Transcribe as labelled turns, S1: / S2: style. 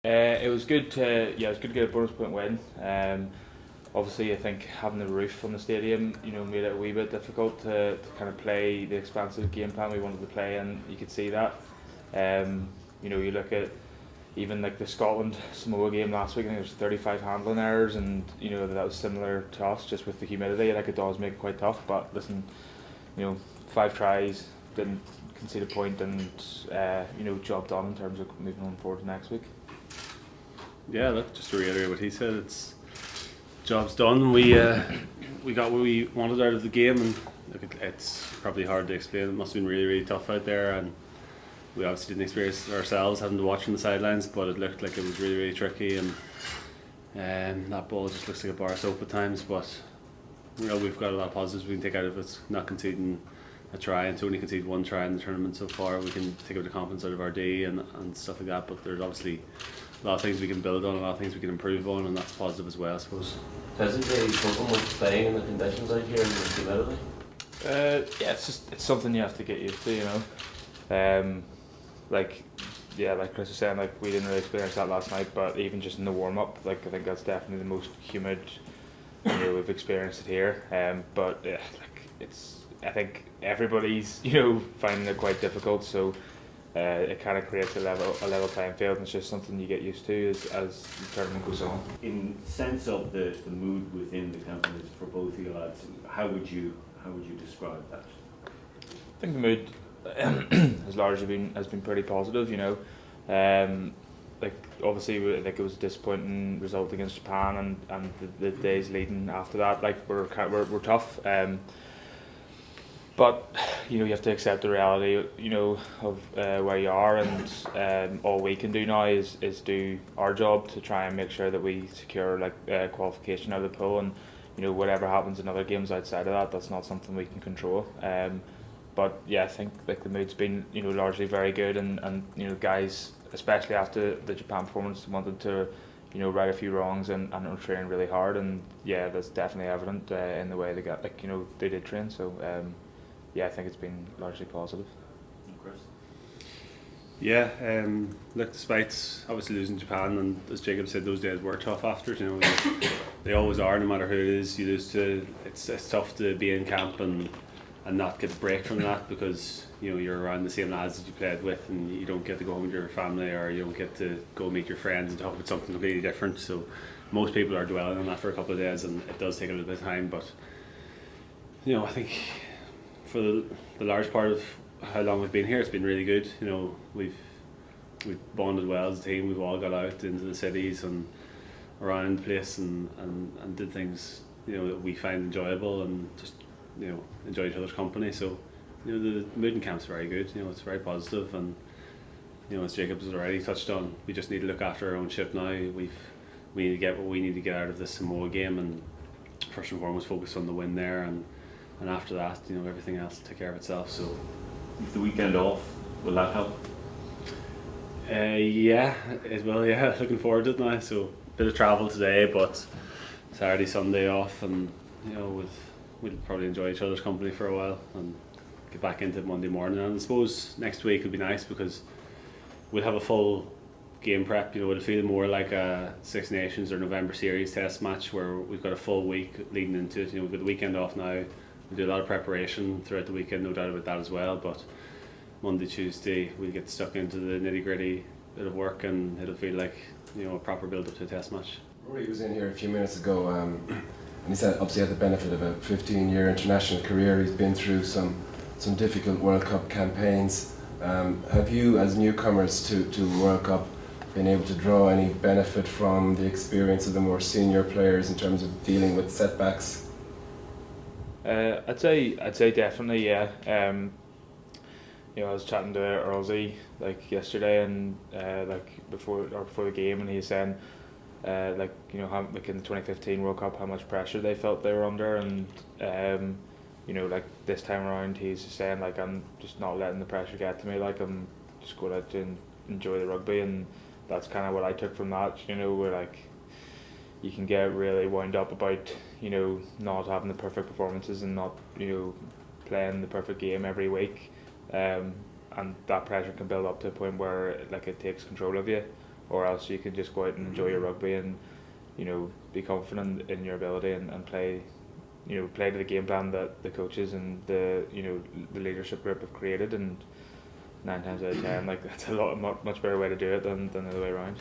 S1: It was good to get a bonus point win. Obviously, I think having the roof on the stadium, made it a wee bit difficult to kind of play the expansive game plan we wanted to play, and you could see that. You look at even like the Scotland Samoa game last week, I think there was 35 handling errors, and that was similar to us, just with the humidity. Like, it does make it quite tough. But listen, 5 tries, didn't concede a point, and job done in terms of moving on forward to next week.
S2: Yeah, look, just to reiterate what he said, it's job's done. We got what we wanted out of the game, and look, it's probably hard to explain. It must have been really, really tough out there, and we obviously didn't experience it ourselves having to watch from the sidelines, but it looked like it was really, really tricky, and that ball just looks like a bar of soap at times. But we've got a lot of positives we can take out of it. Not conceding a try, and to only concede 1 try in the tournament so far, we can take a bit of confidence out of our D and stuff like that. But there's obviously a lot of things we can build on, a lot of things we can improve on, and that's positive as well, I suppose.
S3: Doesn't really struggle with playing in the conditions out here in the humidity?
S1: It's something you have to get used to, like Chris was saying, like, we didn't really experience that last night, but even just in the warm up, like, I think that's definitely the most humid we've experienced it here. But yeah, like, I think everybody's finding it quite difficult, so it kind of creates a level playing field, and it's just something you get used to as the tournament goes on.
S4: In sense of the mood within the companies for both of you lads, how would you describe that?
S1: I think the mood has largely been pretty positive. Like, obviously, like, it was a disappointing result against Japan, and the days leading after that, like, were tough. But you have to accept the reality, of where you are, and all we can do now is do our job to try and make sure that we secure qualification out of the pool, and whatever happens in other games outside of that, that's not something we can control. But yeah, I think like the mood's been largely very good, and guys, especially after the Japan performance, wanted to right a few wrongs and train really hard, and yeah, that's definitely evident in the way they got they did train. So yeah, I think it's been largely positive.
S4: Chris?
S2: Yeah, look, despite obviously losing Japan, and as Jacob said, those days were tough after. They always are, no matter who it is you lose to. It's tough to be in camp and not get a break from that, because you're around the same lads that you played with, and you don't get to go home with your family, or you don't get to go meet your friends and talk about something completely different. So most people are dwelling on that for a couple of days, and it does take a little bit of time. But I think for the large part of how long we've been here, it's been really good. We've bonded well as a team. We've all got out into the cities and around the place, and did things that we find enjoyable, and just enjoy each other's company. So the mood in camp's very good. It's very positive, and as Jacob has already touched on, we just need to look after our own ship now. We need to get what we need to get out of this Samoa game, and first and foremost focus on the win there, and after that, everything else will take care of itself. So
S4: With the weekend off, will that help?
S2: Yeah, it will. Yeah, looking forward to it now. So a bit of travel today, but Saturday, Sunday off, and we'll probably enjoy each other's company for a while and get back into it Monday morning. And I suppose next week will be nice, because we'll have a full game prep. It'll feel more like a Six Nations or November Series test match, where we've got a full week leading into it. We've got the weekend off now. We do a lot of preparation throughout the weekend, no doubt about that as well. But Monday, Tuesday, we'll get stuck into the nitty gritty bit of work, and it'll feel like a proper build up to a test match.
S5: Rory was in here a few minutes ago, and he said obviously had the benefit of a 15-year international career. He's been through some difficult World Cup campaigns. Have you, as newcomers to World Cup, been able to draw any benefit from the experience of the more senior players in terms of dealing with setbacks?
S1: I'd say definitely, yeah. I was chatting to Earlsy yesterday, and before the game, and he was saying how, in the 2015 World Cup, how much pressure they felt they were under, and this time around he's just saying I'm just not letting the pressure get to me, I'm just going out to enjoy the rugby, and that's kind of what I took from that. Where you can get really wound up about not having the perfect performances, and not playing the perfect game every week, and that pressure can build up to a point where it takes control of you. or else you can just go out and enjoy your rugby and, you know, be confident in your ability and play, you know, play to the game plan that the coaches and the, you know, the leadership group have created. And 9 times out of 10, like, that's a much better way to do it than the other way around.